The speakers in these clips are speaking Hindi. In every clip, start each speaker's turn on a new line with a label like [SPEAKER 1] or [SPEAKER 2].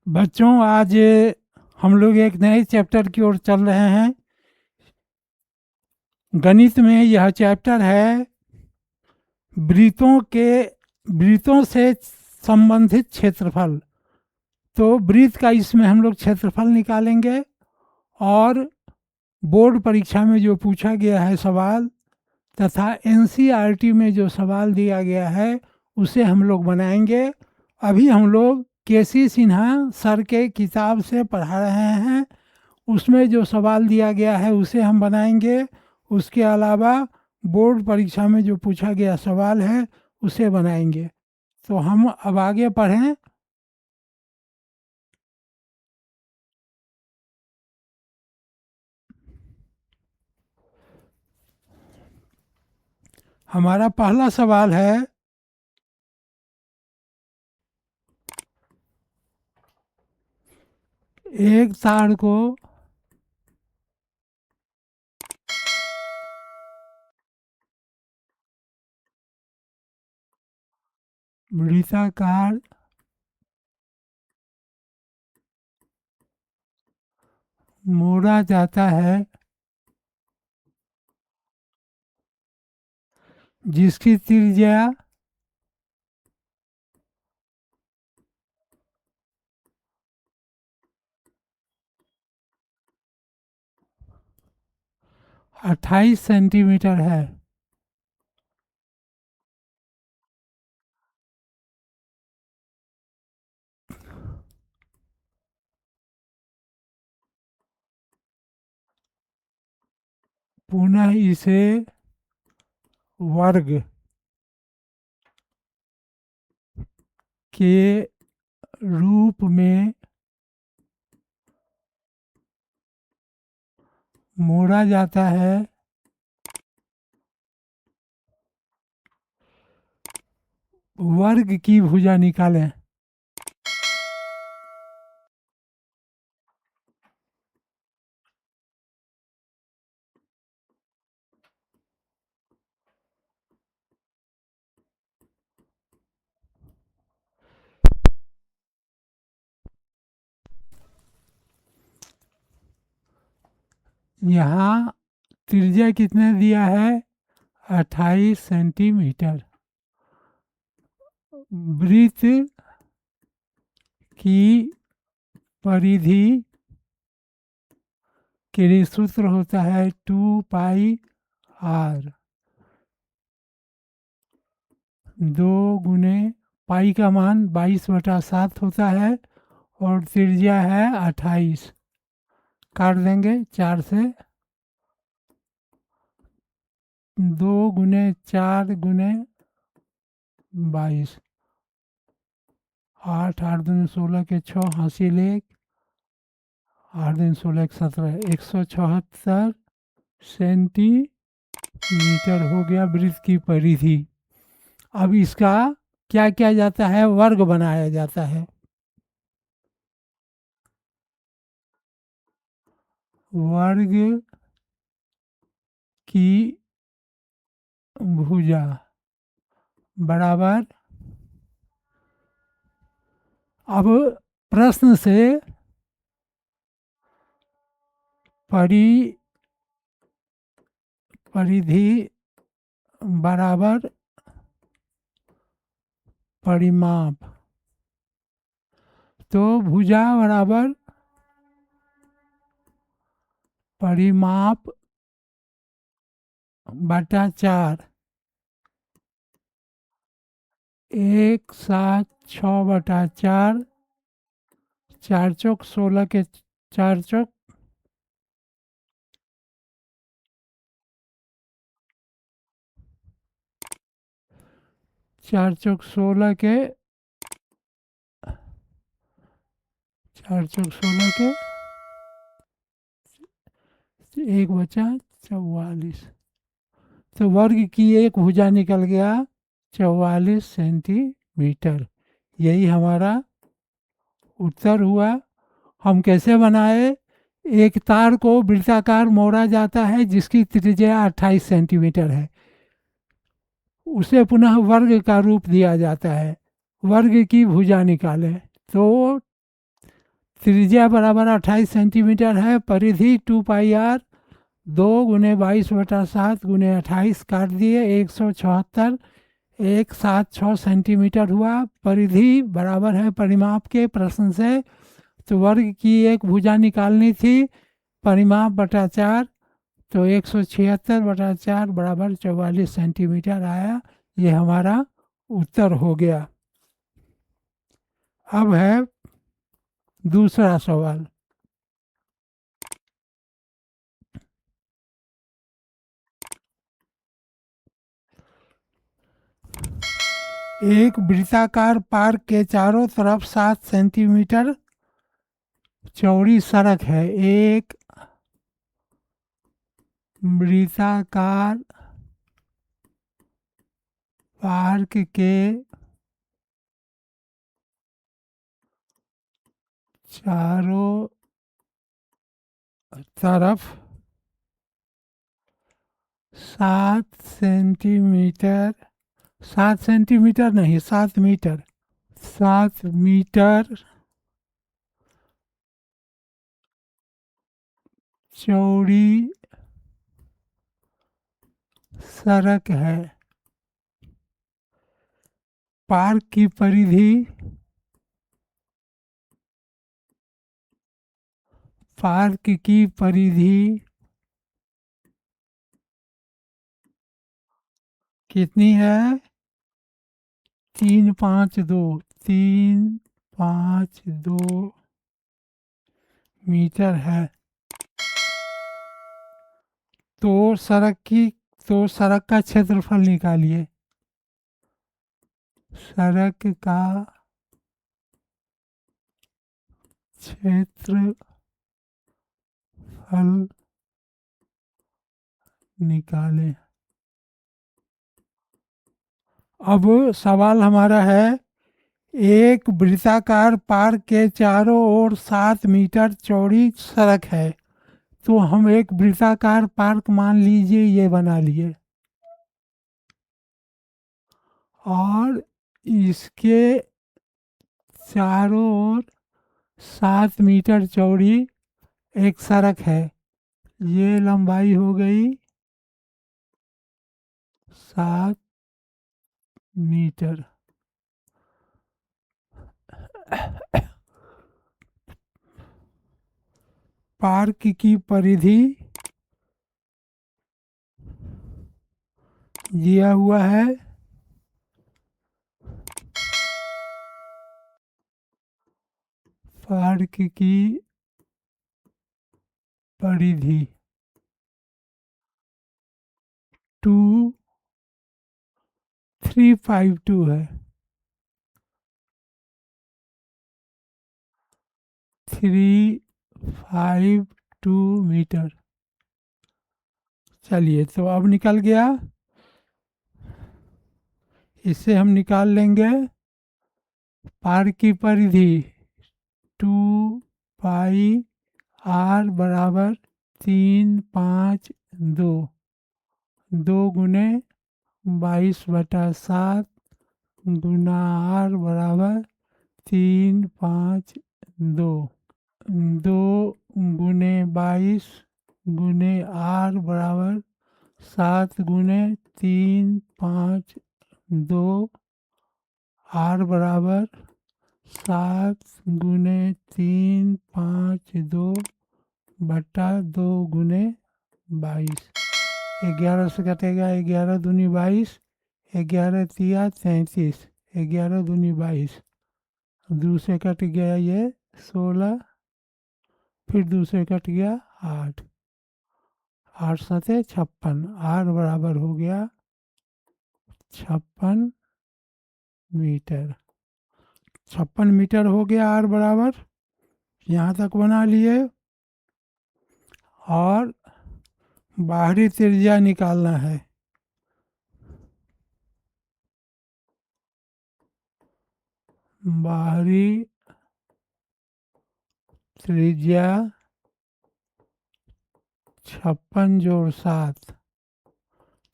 [SPEAKER 1] बच्चों, आज हम लोग एक नए चैप्टर की ओर चल रहे हैं। गणित में यह चैप्टर है वृत्तों से संबंधित क्षेत्रफल। तो वृत्त का इसमें हम लोग क्षेत्रफल निकालेंगे और बोर्ड परीक्षा में जो पूछा गया है सवाल तथा एनसीईआरटी में जो सवाल दिया गया है उसे हम लोग बनाएंगे। अभी हम लोग केसी सिन्हा सर के किताब से पढ़ा रहे हैं। उसमें जो सवाल दिया गया है उसे हम बनाएंगे। उसके अलावा बोर्ड परीक्षा में जो पूछा गया सवाल है उसे बनाएंगे। तो हम अब आगे पढ़ें। हमारा पहला सवाल है, एक तार को वृत्ताकार मोड़ा जाता है जिसकी त्रिज्या 28 सेंटीमीटर है। पुनः इसे वर्ग के रूप में मोड़ा जाता है वर्ग की भुजा निकालें। यहाँ त्रिज्या कितने दिया है? 28 सेंटीमीटर। वृत्त की परिधि के लिए सूत्र होता है 2πr। 2 पाई का मान 22/7 होता है और त्रिज्या है 28। काट देंगे 4 से। 2 × 4 × 22। 8 8 दूनी 16 के 6 हासिल 1। 8 दूनी 16 के 17 176 सेंटीमीटर हो गया वृत्त की परिधि। अब इसका क्या किया जाता है? वर्ग बनाया जाता है। वर्ग की भुजा बराबर, अब प्रश्न से परिधि बराबर परिमाप, तो भुजा बराबर परिमाप बटा 4। 1 7 6/4। 4 चौक 16 के 4 चौक 4 चौक 16 के 4 चौक 16 के 1 बचा 44। तो वर्ग की एक भुजा निकल गया 44 सेंटीमीटर। यही हमारा उत्तर हुआ। हम कैसे बनाए? एक तार को वृत्ताकार मोड़ा जाता है जिसकी त्रिज्या 28 सेंटीमीटर है। उसे पुनः वर्ग का रूप दिया जाता है। वर्ग की भुजा निकालें तो त्रिज्या बराबर 28 सेंटीमीटर है। परिधि 2πr 2 × 22/7 × 28 काट दिए 176 सेंटीमीटर हुआ। परिधि बराबर है परिमाप के प्रश्न से, तो वर्ग की एक भुजा निकालनी थी, परिमाप बटा 4, तो 176/4 बराबर 44 सेंटीमीटर आया। ये हमारा उत्तर हो गया। अब है दूसरा सवाल। एक वृत्ताकार पार्क के चारों तरफ 7 सेंटीमीटर चौड़ी सड़क है। एक वृत्ताकार पार्क के चारों तरफ 7 सेंटीमीटर, 7 सेंटीमीटर नहीं 7 मीटर, 7 मीटर चौड़ी सड़क है। पार्क की परिधि, पार्क की परिधि कितनी है? 352 मीटर है। तो सड़क का क्षेत्रफल निकालिए। सड़क का क्षेत्रफल निकालें। अब सवाल हमारा है, एक वृत्ताकार पार्क के चारों ओर 7 मीटर चौड़ी सड़क है। तो हम एक वृत्ताकार पार्क मान लीजिए, ये बना लिए, और इसके चारों ओर 7 मीटर चौड़ी एक सड़क है। ये लंबाई हो गई 7 मीटर। पार्क की परिधि दिया हुआ है, पार्क की परिधि 2352 है। 352 मीटर। चलिए, तो अब निकल गया। इससे हम निकाल लेंगे पार्क की परिधि 2πr बराबर 352, 2 × 22/7 गुना r बराबर 352, 2 × 22 r बराबर 7 × 352, r बराबर 7 × 352 बटा 2 × 22। 11 से कटेगा 11 दूनी 22, 11 तिया 33, 11 दूनी 22, 2 से कट गया ये 16, फिर 2 से कट गया 8, 8 7 56, r बराबर हो गया 56 मीटर। 56 मीटर हो गया r बराबर, यहाँ तक बना लिए। और बाहरी त्रिज्या निकालना है। बाहरी त्रिज्या 56 जोड़ 7,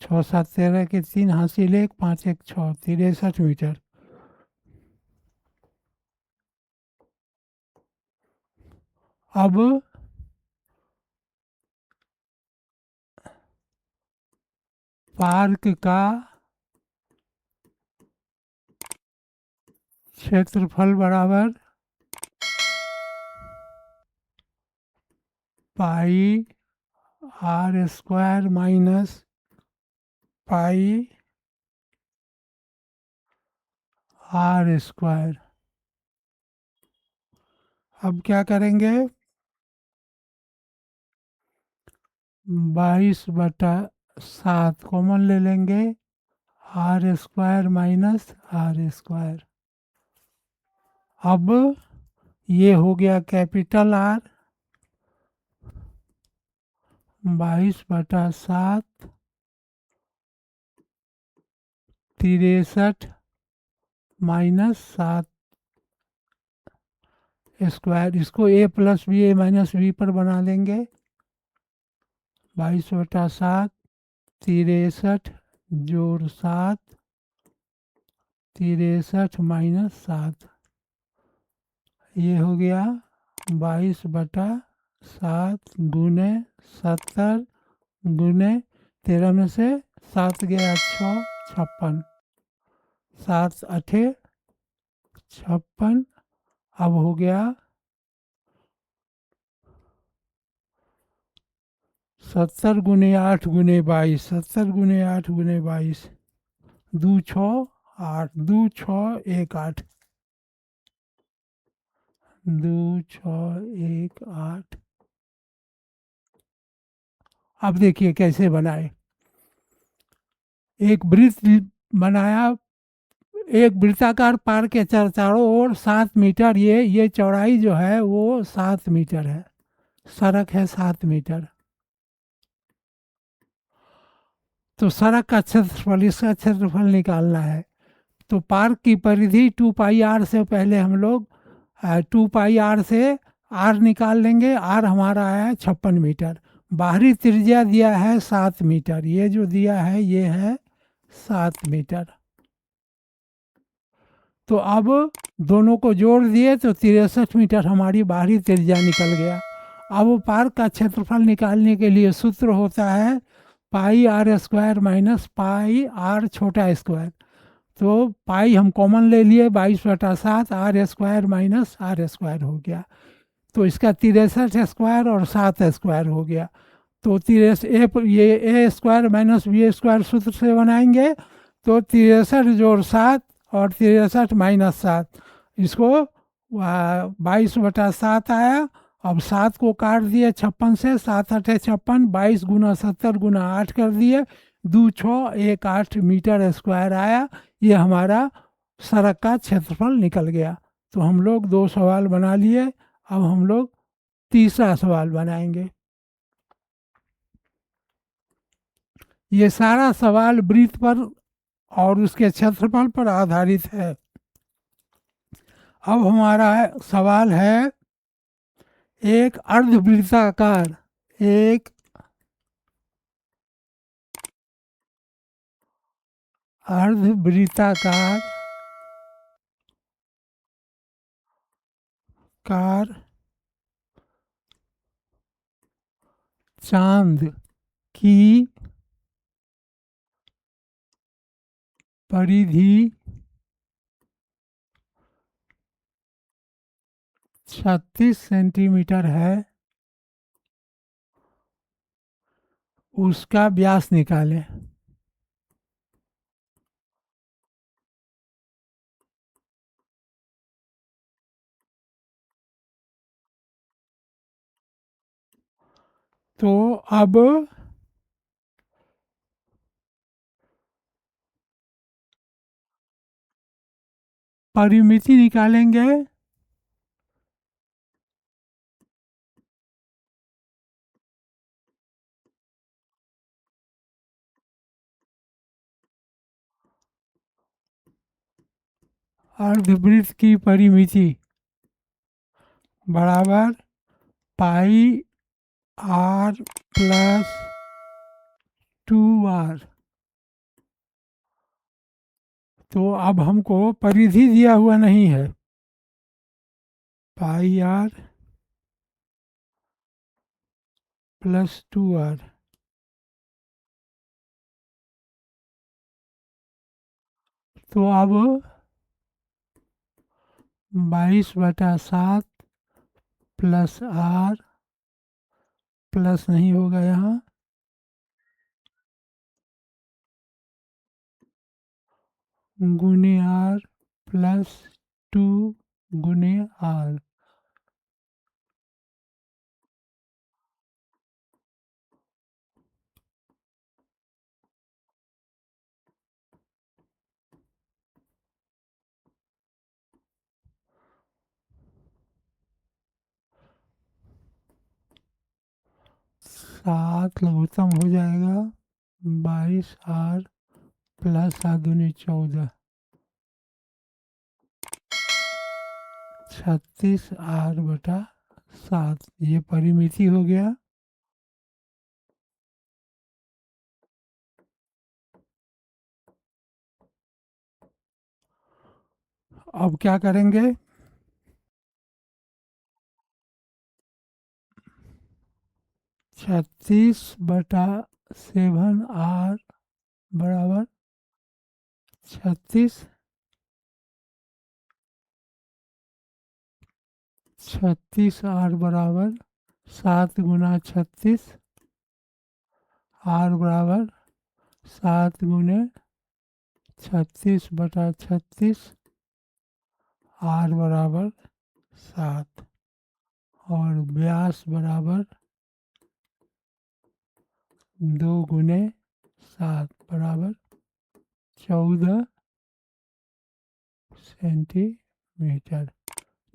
[SPEAKER 1] 6 7 13 के 3 हासिल 1, 5 1 6, 63 मीटर। अब पार्क का क्षेत्रफल बराबर pi r square minus pi r square. अब क्या करेंगे, 22/7 कॉमन ले लेंगे, r square minus r square. अब ये हो गया कैपिटल आर, 22/7 63 माइनस 7 स्क्वायर। इसको ए प्लस बी ए माइनस बी पर बना लेंगे। 22/7 63 जोड़ 7 63 माइनस 7, ये हो गया 22/7 गुने 70 गुने 13 में से 7 गया 6, 56, 7 8 56। अब हो गया 70 गुने 8 गुने 22, 70 गुने 8 गुने 22, 2 6 8, 2 6 1 8, 2 6 1 8। अब देखिए कैसे बनाए। एक वृत्त बनाया, एक वृत्ताकार पार्क के चारों ओर 7 मीटर, ये चौड़ाई जो है वो 7 मीटर है, सड़क है 7 मीटर। तो सड़क का क्षेत्रफल, इसका क्षेत्रफल निकालना है। तो पार्क की परिधि 2πr से पहले हम लोग 2πr से r निकाल लेंगे। r हमारा है 56 मीटर। बाहरी त्रिज्या दिया है 7 मीटर, ये जो दिया है ये है 7 मीटर। तो अब दोनों को जोड़ दिए तो 63 मीटर हमारी बाहरी त्रिज्या निकल गया। अब पार्क का क्षेत्रफल निकालने के लिए सूत्र होता है pi r square minus pi r छोटा स्क्वायर। तो पाई हम कॉमन ले लिए, 22/7 r square minus r square हो गया। तो इसका 63 स्क्वायर और 7 स्क्वायर हो गया। तो ये ए स्क्वायर माइनस बी स्क्वायर सूत्र से बनाएंगे। तो 63 जोड़ 7 और 63 माइनस 7, इसको 22/7 आया। अब 7 को काट दिए 56 से, 7 8 56, 22 गुना 70 गुना 8 कर दिए, 2 6 1 8 मीटर स्क्वायर आया। ये हमारा सड़क का क्षेत्रफल निकल गया। तो हम लोग 2 सवाल बना लिए। अब हम लोग तीसरा सवाल बनाएंगे। ये सारा सवाल वृत्त पर और उसके क्षेत्रफल पर आधारित है। अब हमारा सवाल है एक अर्धवृत्ताकार, एक अर्धवृत्ताकार चांद की परिधि 36 सेंटीमीटर है, उसका व्यास निकालें। तो अब परिमिति निकालेंगे। अर्धवृत्त की परिमिति बराबर पाई आर प्लस 2r। तो अब हमको परिधि दिया हुआ नहीं है, पाई आर +2r। तो अब 22/7 प्लस आर प्लस नहीं होगा यहाँ, गुने आर +2 गुने आर। सात लघुत्तम हो जाएगा 22r प्लस 7×14 36r/7। ये परिमिति हो गया। अब क्या करेंगे? 36/7r बराबर 36, 36r बराबर 7×36, r बराबर 7×36/36, r बराबर 7, और व्यास बराबर 2×7 बराबर 14 सेंटीमीटर।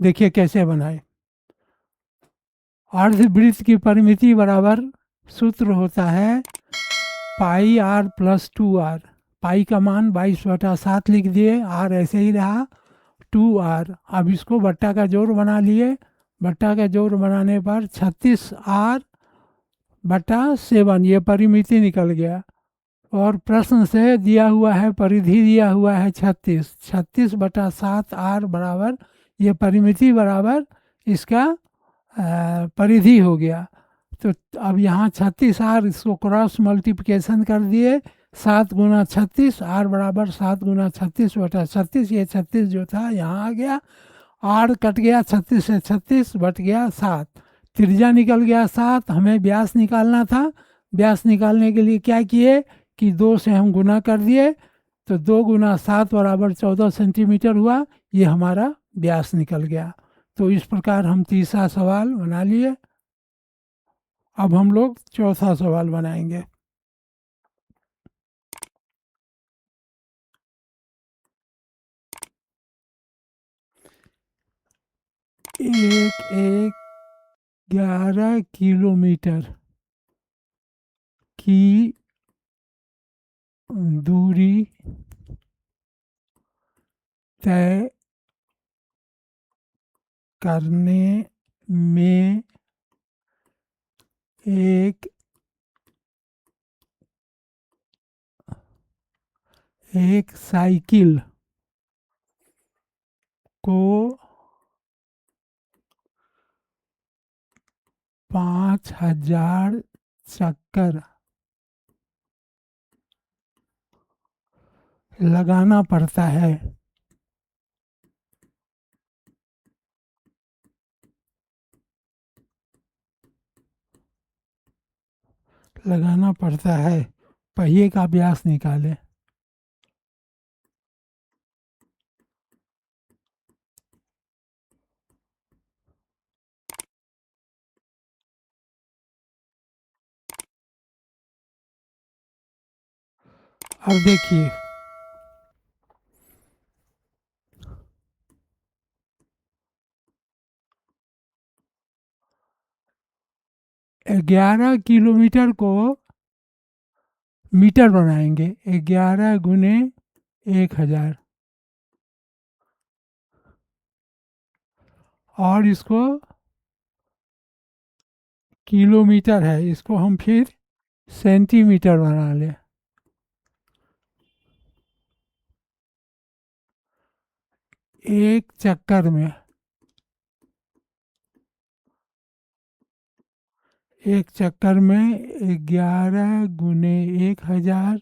[SPEAKER 1] देखिए कैसे बनाए। अर्धवृत्त की परिमिति बराबर सूत्र होता है πr+2r। पाई का मान 22/7 लिख दिए, आर ऐसे ही रहा 2r। अब इसको बट्टा का जोड़ बना लिए। बट्टा का जोड़ बनाने पर 36r/7 ये परिमिति निकल गया। और प्रश्न से दिया हुआ है, परिधि दिया हुआ है 36, 36/7r बराबर ये परिमिति बराबर इसका परिधि हो गया। तो अब यहाँ 36r, इसको क्रॉस मल्टीप्लिकेशन कर दिए, 7×36, r बराबर 7×36/36। ये 36 जो था यहाँ आ गया, r कट गया, 36 से 36 बट गया 7, त्रिज्या निकल गया 7। हमें व्यास निकालना था। व्यास निकालने के लिए क्या किए कि 2 से हम गुना कर दिए, तो 2×7 बराबर 14 सेंटीमीटर हुआ। ये हमारा व्यास निकल गया। तो इस प्रकार हम तीसरा सवाल बना लिए। अब हम लोग चौथा सवाल बनाएंगे। एक 11 किलोमीटर की दूरी तय करने में एक साइकिल को 5000 चक्कर लगाना पड़ता है। लगाना पड़ता है। पहिए का व्यास निकालें। अब देखिए, ग्यारह किलोमीटर को मीटर बनाएंगे। 11×1000, और इसको किलोमीटर है, इसको हम फिर सेंटीमीटर बना लें। एक चक्कर में एक चक्कर में 11 गुने 1000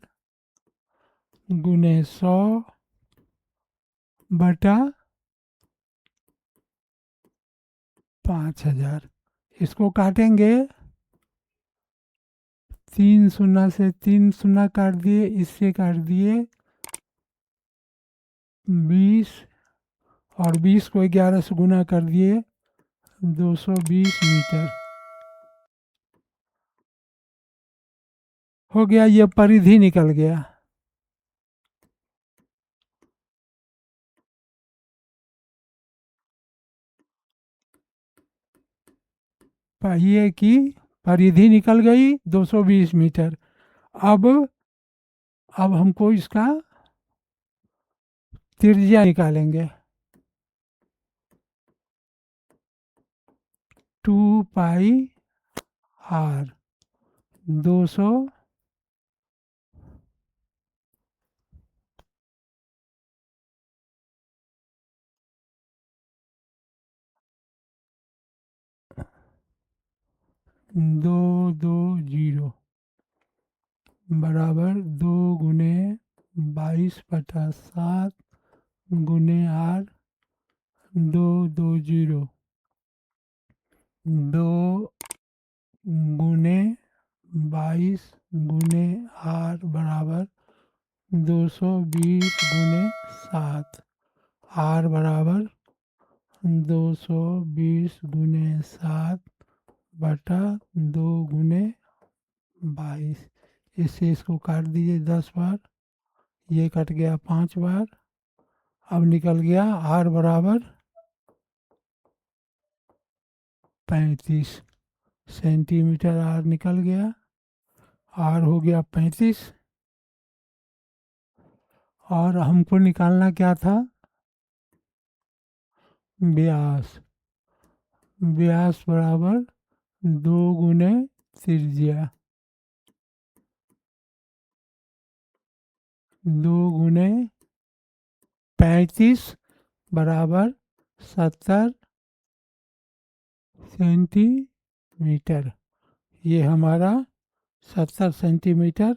[SPEAKER 1] गुने 100 बटा 5000। इसको काटेंगे, 3 शून्य से 3 शून्य काट दिए, इससे काट दिए 20, और 20 को 11 से गुना कर दिए 220 मीटर हो गया। ये परिधि निकल गया। पहिए की परिधि निकल गई 220 मीटर। अब हमको इसका त्रिज्या निकालेंगे। 2 पाई आर 200 220 बराबर 2 गुने 22/7 गुने आर 220 2 गुने 22 गुने आर बराबर 220 गुने 7। आर बराबर 220 गुने 7 बटा 2 गुने 22। इससे इसको काट दीजिए 10 बार, ये कट गया 5 बार। अब निकल गया आर बराबर 35 सेंटीमीटर। आर निकल गया, आर हो गया 35। और हमको निकालना क्या था? व्यास। व्यास बराबर 2 गुने त्रिज्या, 2 गुने 35 बराबर 70 सेंटीमीटर। ये हमारा 70 सेंटीमीटर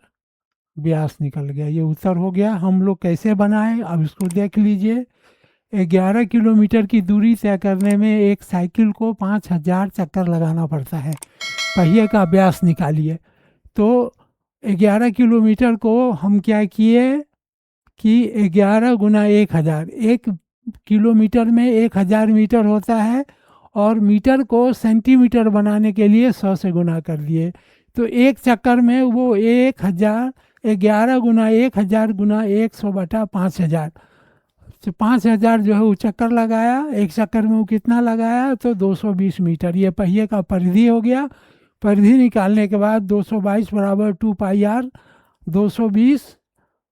[SPEAKER 1] व्यास निकल गया। ये उत्तर हो गया। हम लोग कैसे बनाए, अब इसको देख लीजिए। 11 किलोमीटर की दूरी तय करने में एक साइकिल को 5000 चक्कर लगाना पड़ता है। पहिए का व्यास निकालिए। तो 11 किलोमीटर को हम क्या किए कि 11 गुना 1000, 1 किलोमीटर में 1000 मीटर होता है, और मीटर को सेंटीमीटर बनाने के लिए 100 से गुना कर दिए। तो एक चक्कर में वो 1000, 11 गुना 1000 गुना 100 बटा 5000, तो 5000 जो है वो चक्कर लगाया। एक चक्कर में वो कितना लगाया? तो 220 मीटर। ये पहिए का परिधि हो गया। परिधि निकालने के बाद 222 बराबर 2 पाई आर, 220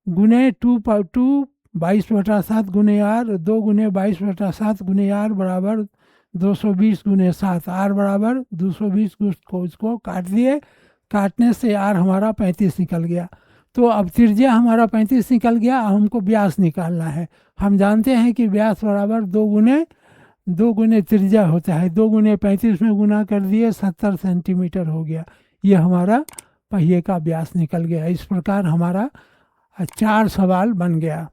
[SPEAKER 1] गुने 22/7 गुने आर, 2 गुने 22/7 गुने आर बराबर 220 गुने 7। आर बराबर 220 को इसको काट दिए, काटने से आर हमारा 35 निकल गया। तो अब त्रिज्या हमारा 35 निकल गया। हमको व्यास निकालना है। हम जानते हैं कि व्यास बराबर 2 गुने त्रिज्या होता है। 2 गुने 35 में गुना कर दिए, 70 सेंटीमीटर हो गया। ये हमारा पहिए का व्यास निकल गया। इस प्रकार हमारा 4 सवाल बन गया।